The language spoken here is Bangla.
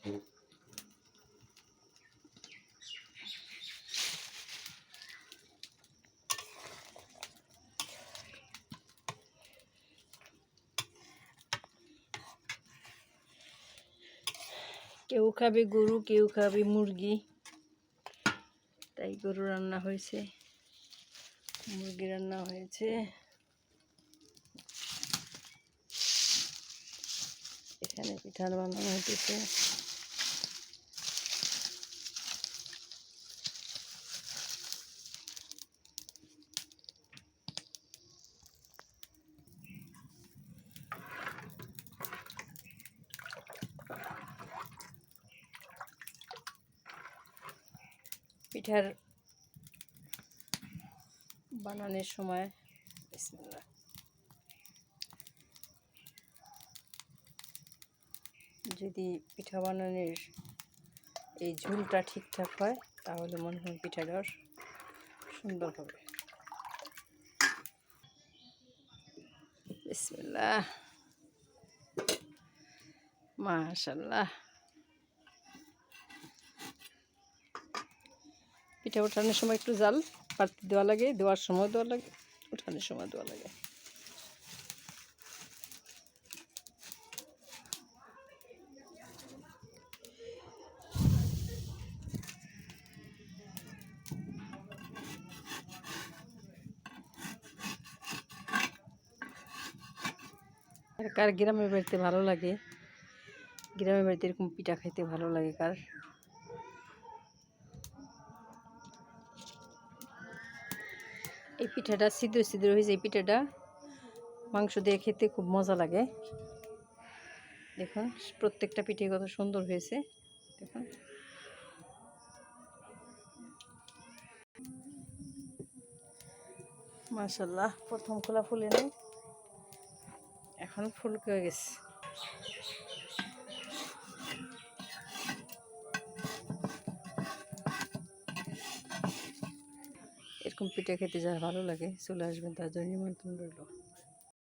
কেউ খাবে গরু, কেউ খাবে মুরগি, তাই গরু রান্না হয়েছে, মুরগি রান্না হয়েছে। এখানে পিঠা বানানো হতেছে। পিঠার বানানোর সময় বিসমিল্লাহ, যদি পিঠা বানানোর এই ঝুলটা ঠিকঠাক হয় তাহলে মনে হয় পিঠাটা সুন্দর হবে। বিসমিল্লাহ, মাশাআল্লাহ। পিঠা ওঠানোর সময় একটু জাল পাতি দেওয়া লাগে, দেওয়ার সময় দেওয়া লাগে, ওঠানোর সময় দেওয়া লাগে। কার গ্রামের বাড়িতে ভালো লাগে, গ্রামের বাড়িতে এরকম পিঠা খাইতে ভালো লাগে কার? এই পিঠাটা ছিদ্র ছিদ্র হয়েছে, এই পিঠাটা মাংস দিয়ে খেতে খুব মজা লাগে। দেখুন প্রত্যেকটা পিঠে কত সুন্দর হয়েছে, দেখুন। মাশাআল্লাহ, প্রথম খোলা ফুলে নেই, এখন ফুলকে হয়ে গেছে। এরকম পিঠা খেতে যারা ভালো লাগে চলে আসবেন, তার জন্য নিমন্ত্রণ রইল।